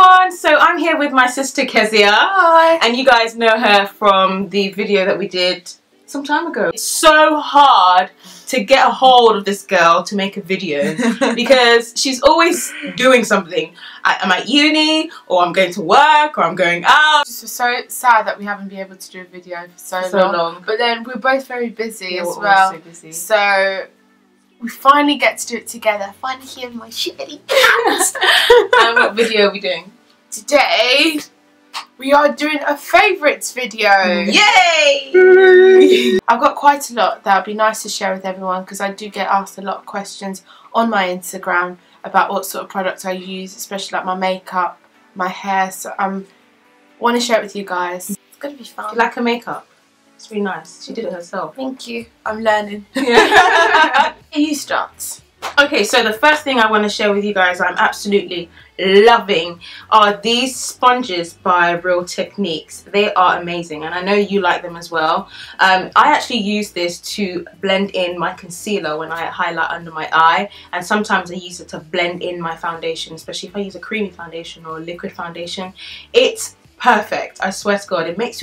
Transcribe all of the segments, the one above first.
everyone, so I'm here with my sister Kezia. Hi. And you guys know her from the video that we did some time ago. It's so hard to get a hold of this girl to make a video because she's always doing something. I'm at uni, or I'm going to work, or I'm going out. It's just so sad that we haven't been able to do a video for so long. But then we're both very busy as well. So busy. So we finally get to do it together. Finally hear my Shirley. And what video are we doing? Today we are doing a favourites video. Yay! I've got quite a lot that would be nice to share with everyone because I do get asked a lot of questions on my Instagram about what sort of products I use, especially like my makeup, my hair. So I want to share it with you guys. It's going to be fun. Do you like her makeup? It's really nice. She did it herself. Thank you. I'm learning. You start. Okay, so the first thing I want to share with you guys I'm absolutely loving are these sponges by Real Techniques. They are amazing and I know you like them as well. I actually use this to blend in my concealer when I highlight under my eye, and sometimes I use it to blend in my foundation, especially if I use a creamy foundation or a liquid foundation. It's perfect, I swear to God. It makes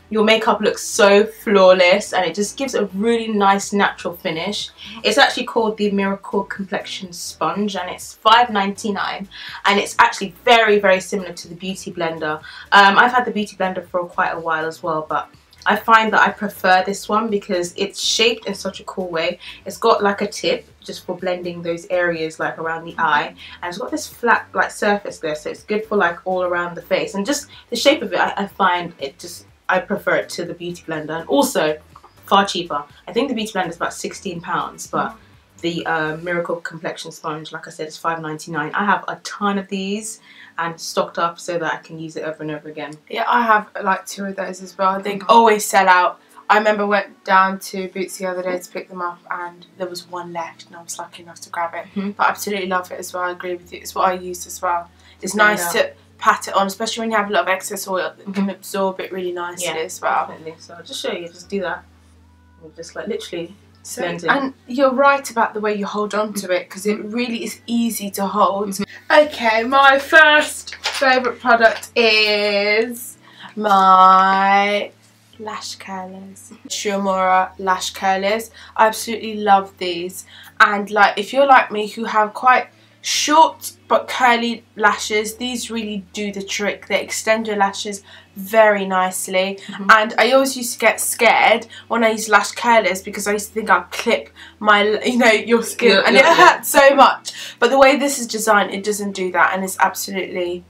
your makeup looks so flawless and it just gives a really nice natural finish. It's actually called the Miracle Complexion Sponge and it's $5.99 and it's actually very similar to the Beauty Blender. I've had the Beauty Blender for quite a while as well, but I find that I prefer this one because it's shaped in such a cool way. It's got like a tip just for blending those areas like around the eye, and it's got this flat like surface there, so it's good for like all around the face, and just the shape of it I find it just, I prefer it to the Beauty Blender, and also far cheaper. I think the Beauty Blender is about £16, but the Miracle Complexion Sponge, like I said, is $5.99. I have a ton of these and stocked up so that I can use it over and over again. Yeah, I have like 2 of those as well. They always sell out. I remember went down to Boots the other day to pick them up and there was one left and I was lucky enough to grab it. But I absolutely love it as well. I agree with you. It's what I use as well. It's nice to pat it on, especially when you have a lot of excess oil. It can absorb it really nicely as well. Definitely. So I'll just show you, just do that. And just like literally blend it. And you're right about the way you hold on to it because it really is easy to hold. Okay, my first favourite product is my lash curlers. Shirley lash curlers. I absolutely love these, and like if you're like me who have quite short but curly lashes, these really do the trick. They extend your lashes very nicely. And I always used to get scared when I used lash curlers because I used to think I'd clip my, your skin and it hurt so much. But the way this is designed, it doesn't do that, and it's absolutely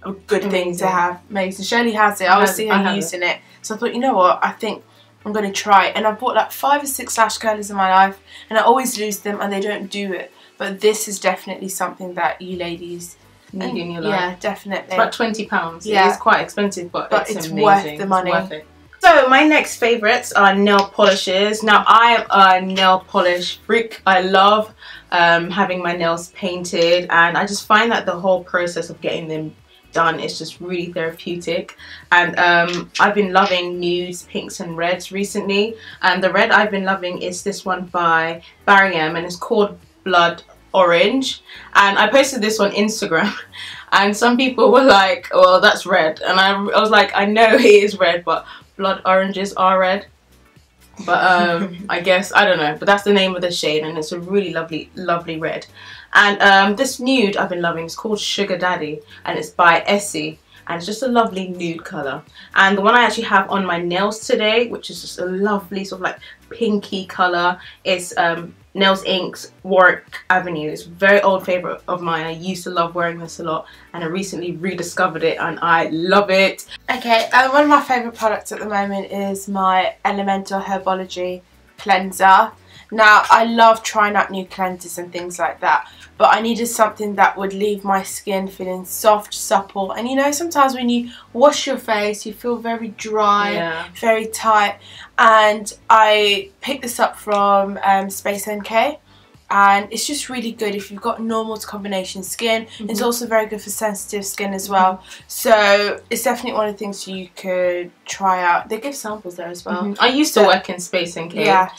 a good thing to have. Amazing. Shirley has it. I always see her using it. So I thought, you know what, I think I'm going to try it. And I've bought like 5 or 6 lash curlers in my life and I always lose them and they don't do it. But this is definitely something that you ladies need in your life. Yeah, definitely. It's about £20. Yeah. It is quite expensive, but it's amazing. Worth the money. It's worth it. So my next favourites are nail polishes. Now I am a nail polish freak. I love having my nails painted, and I just find that the whole process of getting them done is just really therapeutic. And I've been loving nudes, pinks and reds recently, and the red I've been loving is this one by BEniang and it's called Blood Orange, and I posted this on Instagram and some people were like, well, that's red, and I was like, I know it is red, but blood oranges are red, but I guess, I don't know, but that's the name of the shade and it's a really lovely red. And this nude I've been loving is called Sugar Daddy and it's by Essie, and it's just a lovely nude colour. And the one I actually have on my nails today, which is just a lovely sort of like pinky colour, is Nails Inc.'s Warwick Avenue. It's a very old favourite of mine. I used to love wearing this a lot and I recently rediscovered it and I love it. Okay, one of my favourite products at the moment is my Elemental Herbology cleanser. Now, I love trying out new cleansers and things like that, but I needed something that would leave my skin feeling soft, supple, and sometimes when you wash your face you feel very dry, very tight, and I picked this up from Space NK, and it's just really good if you've got normal to combination skin. It's also very good for sensitive skin as well, so it's definitely one of the things you could try out. They give samples there as well. I used to work in Space NK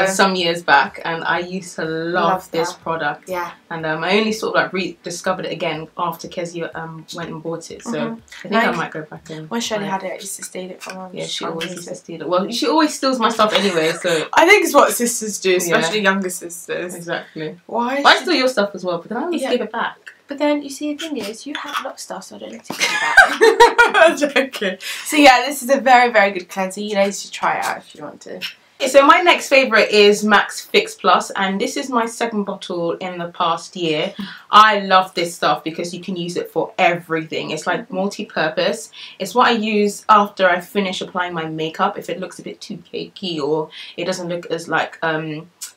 some years back, and I used to love this product. And I only sort of like rediscovered it again after Kezia went and bought it, so I think I might go back in. When Shirley had it, I used to steal it from her. Yeah, she always used to steal it. Well, she always steals my stuff anyway, so I think it's what sisters do, especially younger sisters. Exactly. Why? I steal your stuff as well, but then I always give it back. But then, you see, the thing is, you have a lot of stuff, so I don't need to give it back. I'm joking. So yeah, this is a very, very good cleanser. You ladies should try it out if you want to. Okay, so my next favourite is Max Fix Plus, and this is my second bottle in the past year. I love this stuff because you can use it for everything. It's like multi-purpose. It's what I use after I finish applying my makeup. If it looks a bit too cakey or it doesn't look as like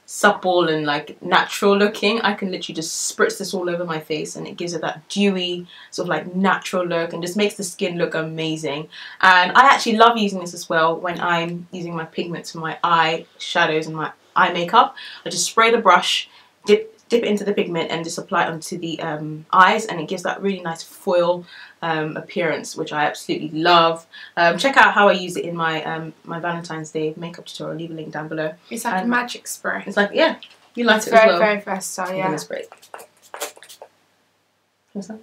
supple and like natural looking, I can literally just spritz this all over my face, and it gives it that dewy sort of like natural look and just makes the skin look amazing. And I actually love using this as well when I'm using my pigments for my eye shadows and my eye makeup. I just spray the brush, dip it into the pigment, and just apply it onto the eyes, and it gives that really nice foil appearance, which I absolutely love. Check out how I use it in my my Valentine's Day makeup tutorial. I'll leave a link down below. It's like a magic spray. It's like, yeah, you like it as very, well. very versatile. Yeah. I'm gonna spray. What's that?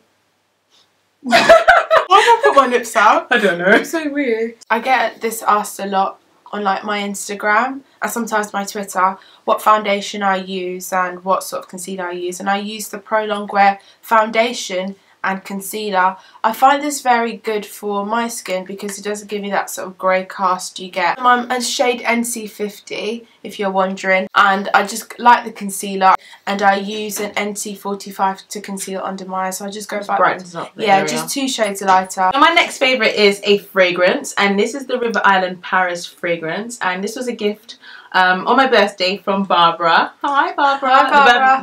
Why did I put my lips out? I don't know. It's so weird. I get this asked a lot on like my Instagram and sometimes my Twitter, what foundation I use and what sort of concealer I use, and I use the Pro Longwear foundation and concealer. I find this very good for my skin because it doesn't give you that sort of grey cast you get. I'm a shade NC50 if you're wondering, and I just like the concealer, and I use an NC45 to conceal under my eyes, so I just go back. Yeah, just 2 shades lighter. So my next favourite is a fragrance, and this is the River Island Paris fragrance, and this was a gift on my birthday from Barbara. Hi Barbara. Hi Barbara.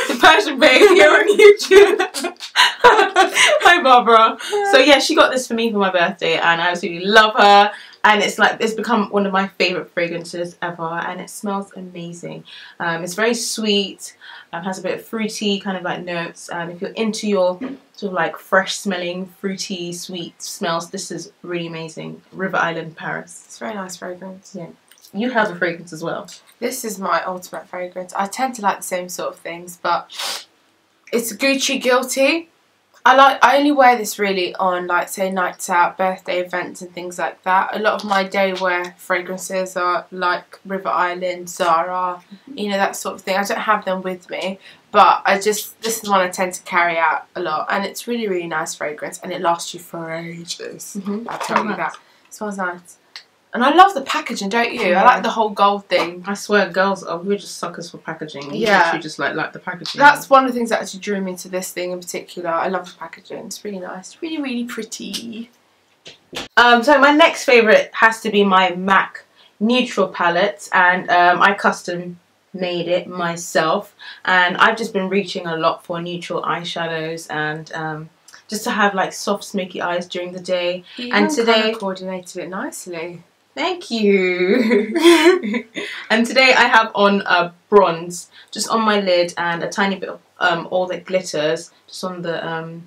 The Persian babe here on YouTube. Hi Barbara. So yeah, she got this for me for my birthday, and I absolutely love her. And it's like, it's become one of my favourite fragrances ever, and it smells amazing. It's very sweet, has a bit of fruity kind of like notes, and if you're into your sort of like fresh smelling, fruity, sweet smells, this is really amazing. River Island Paris. It's a very nice fragrance. Yeah. You have a fragrance as well. This is my ultimate fragrance. I tend to like the same sort of things, but it's Gucci Guilty. I only wear this really on, like, say, nights out, birthday events and things like that. A lot of my day wear fragrances are like River Island, Zara, you know, that sort of thing. I don't have them with me, but this is one I tend to carry out a lot, and it's really, really nice fragrance, and it lasts you for ages. I'll tell you that. It smells nice. And I love the packaging, don't you? I like the whole gold thing. I swear, girls we're just suckers for packaging. We literally just like the packaging. That's one of the things that actually drew me to this thing in particular. I love the packaging. It's really nice. Really, really pretty. So my next favourite has to be my MAC neutral palette, and I custom made it myself, and I've just been reaching a lot for neutral eyeshadows and just to have like soft smoky eyes during the day. And today coordinated it nicely. Thank you. And today I have on a bronze just on my lid, and a tiny bit of all the glitters just on the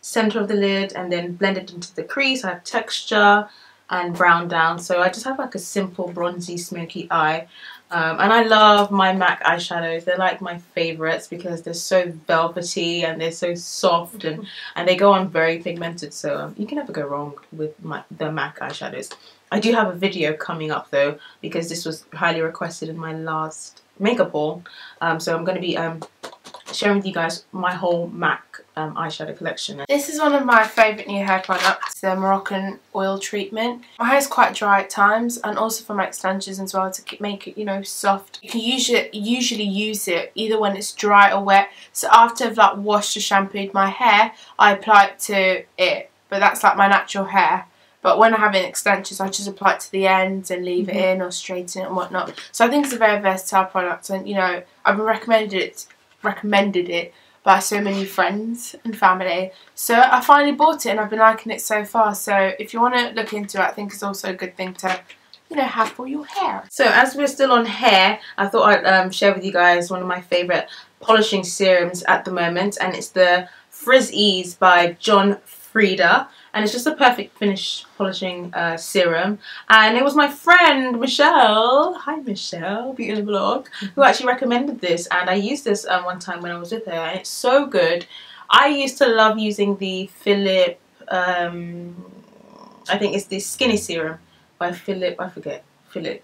center of the lid, and then blended into the crease. I have texture and brown down, so I just have like a simple bronzy smoky eye. And I love my MAC eyeshadows. They're like my favourites because they're so velvety and they're so soft, and they go on very pigmented, so you can never go wrong with the MAC eyeshadows. I do have a video coming up though, because this was highly requested in my last makeup haul. So I'm going to be sharing with you guys my whole MAC eyeshadow collection. This is one of my favourite new hair products, the Moroccan oil treatment. My hair is quite dry at times, and also for my extensions as well, to make it, you know, soft. You can usually use it either when it's dry or wet. So after I've like washed or shampooed my hair, I apply it to it, but that's like my natural hair. But when I have an extensions, I just apply it to the ends and leave it in, or straighten it and whatnot. So I think it's a very versatile product, and you know, I've been recommended it by so many friends and family. So I finally bought it, and I've been liking it so far. So if you want to look into it, I think it's also a good thing to you know, have for your hair. So as we're still on hair, I thought I'd share with you guys one of my favourite polishing serums at the moment, and it's the Frizz Ease by John Frieda, and it's just a perfect finish polishing serum. And it was my friend Michelle, hi Michelle, Beauty in the Vlog, who actually recommended this, and I used this one time when I was with her, and it's so good. I used to love using the Philip, I think it's the Skinny Serum by Philip, I forget, Philip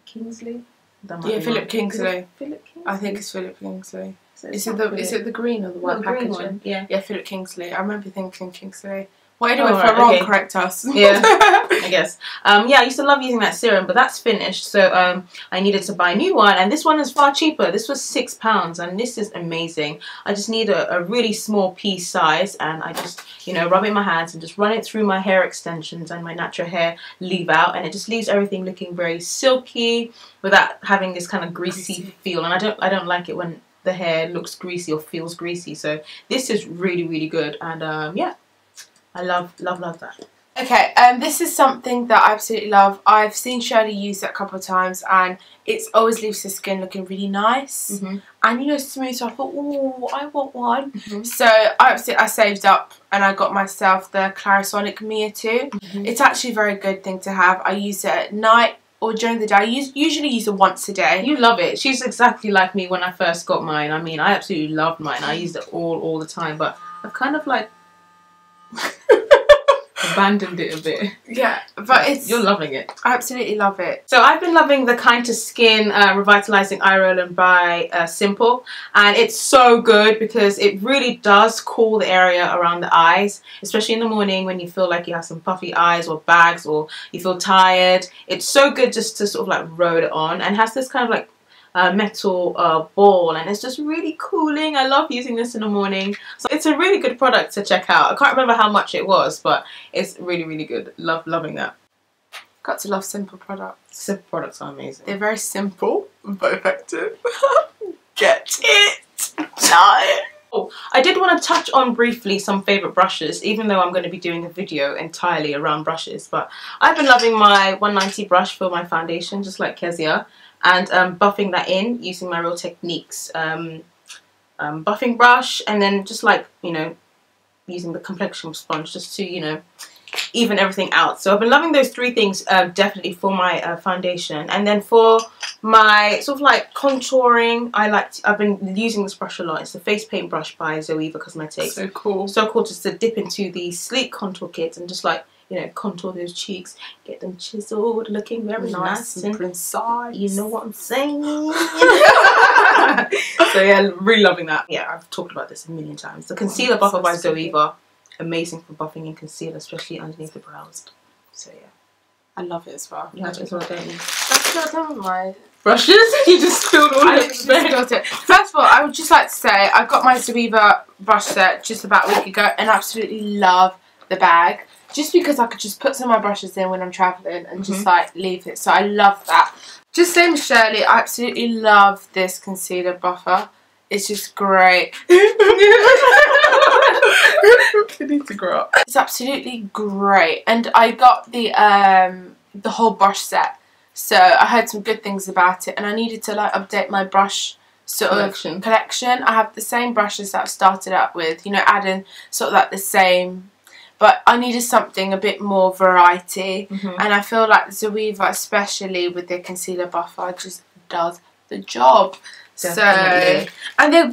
Kingsley? Yeah, Philip Kingsley. Philip Kingsley? I think it's Philip Kingsley. So Is it the green or the white packaging? One. Yeah. Yeah, Philip Kingsley. I remember thinking Kingsley. Well, anyway, Oh, if I'm right, wrong, okay. correct us. Yeah, I guess. Yeah, I used to love using that serum, but that's finished, so I needed to buy a new one, and this one is far cheaper. This was £6, and this is amazing. I just need a really small piece size, and I just, you know, rub it in my hands and just run it through my hair extensions and my natural hair leave out, and it just leaves everything looking very silky without having this kind of greasy feel. And I don't like it when the hair looks greasy or feels greasy. So this is really good, and yeah. I love that. Okay, this is something that I absolutely love. I've seen Shirley use it a couple of times, and it always leaves the skin looking really nice and, you know, smooth. So I thought, oh, I want one. So I saved up and I got myself the Clarisonic Mia 2. It's actually a very good thing to have. I use it at night or during the day. I usually use it once a day. You love it. She's exactly like me when I first got mine. I mean, I absolutely loved mine. I used it all the time, but I've kind of like abandoned it a bit. Yeah, but you're loving it. I absolutely love it. So I've been loving the Kind to Skin Revitalizing Eye Roll by Simple, and it's so good because it really does cool the area around the eyes, especially in the morning when you feel like you have some puffy eyes or bags or you feel tired. It's so good just to sort of like roll it on, and has this kind of like metal ball, and it's just really cooling. I love using this in the morning, so it's a really good product to check out. I can't remember how much it was, but it's really good. Loving that. Got to love Simple products. Simple products are amazing. They're very simple but effective. Get it? No. Oh, I did want to touch on briefly some favourite brushes, even though I'm going to be doing a video entirely around brushes. But I've been loving my 190 brush for my foundation, just like Kezia, and buffing that in using my Real Techniques buffing brush, and then just like, you know, using the complexion sponge just to, you know, even everything out. So I've been loving those three things definitely for my foundation. And then for my sort of like contouring, I've been using this brush a lot. It's the face paint brush by Zoeva Cosmetics. So cool. So cool just to dip into the sleek contour kit and just like, you know, contour those cheeks, get them chiseled, looking very nice and precise. You know what I'm saying? So yeah, really loving that. Yeah, I've talked about this a million times. The concealer buffer by Zoeva, amazing for buffing in concealer, especially underneath the brows. So yeah, I love it as well. You have it as well, don't you? That's not done with my brushes. You just spilled all over the bed. First of all, I would just like to say I got my Zoeva brush set just about a week ago and absolutely love the bag. Just because I could just put some of my brushes in when I'm travelling and just like leave it. So I love that. Just same as Shirley, I absolutely love this concealer buffer. It's just great. You need to grow up. It's absolutely great. And I got the whole brush set. So I heard some good things about it, and I needed to like update my brush sort of collection. I have the same brushes that I've started out with, you know, adding sort of like the same, but I needed something a bit more variety, and I feel like Zoeva, especially with their concealer buffer, just does the job. Definitely. So, and their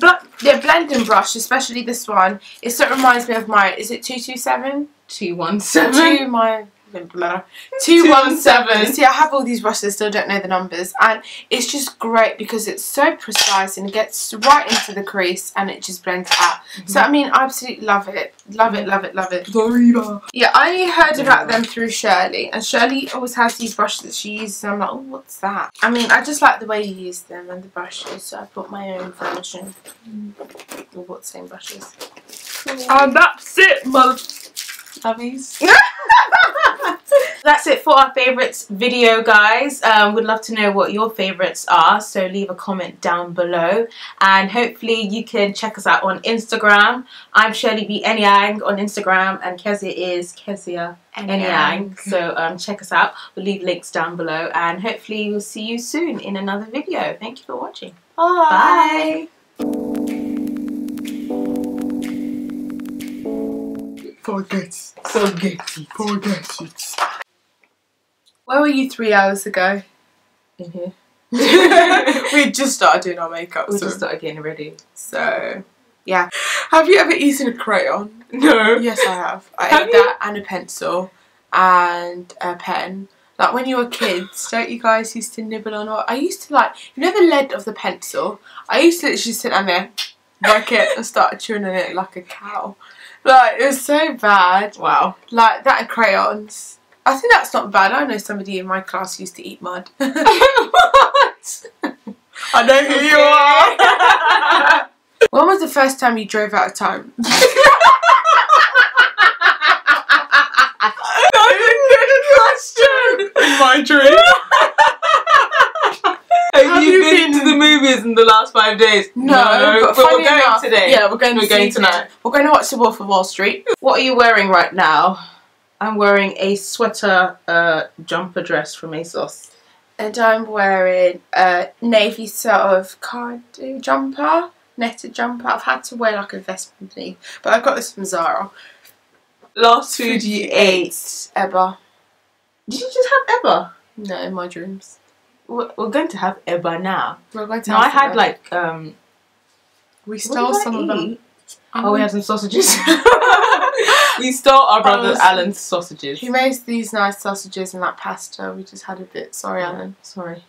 blending brush, especially this one, it sort of reminds me of my, is it 227? 217. 217. See, I have all these brushes, still don't know the numbers, and it's just great because it's so precise and it gets right into the crease and it just blends out. So I mean, I absolutely love it. Love it. Yeah, I only heard about them through Shirley, and Shirley always has these brushes that she uses, and I'm like, oh, what's that? I mean, I just like the way you use them and the brushes, so I bought my own version. Or what, same brushes. And that's it, lovies. That's it for our favourites video, guys. Would love to know what your favourites are, so leave a comment down below, and hopefully you can check us out on Instagram. I'm Shirley BEniang on Instagram, and Kezia is Kezia BEniang. So check us out. We'll leave links down below, and hopefully we'll see you soon in another video. Thank you for watching. Bye. Forget it. Where were you 3 hours ago? In here. We just started doing our makeup. We just started getting ready. So, yeah. Have you ever eaten a crayon? No. Yes, I have. I ate that and a pencil and a pen. Like when you were kids, don't you guys used to nibble on it? I used to like, you know the lead of the pencil? I used to literally sit down there, like it, and start chewing on it like a cow. Like, it was so bad. Wow. Like that and crayons. I think that's not bad. I know somebody in my class used to eat mud. What? I know who you are. When was the first time you drove out of town? That's a good question. In my dream. Have you been to the movies in the last 5 days? No, but we're going today. Yeah, we're going tonight. We're going to watch The Wolf of Wall Street. What are you wearing right now? I'm wearing a sweater jumper dress from ASOS. And I'm wearing a navy sort of cardi jumper, netted jumper. I've had to wear like a vest underneath, but I got this from Zara. Last food you ate? Eba. Did you just have Eba? No, in my dreams. We're going to have Eba now. We're going to no, have I had Eba. Like we stole some of them. Oh, we had some sausages. We stole our brother Alan's sausages. He made these nice sausages and that pasta. We just had a bit. Sorry, Alan. Sorry.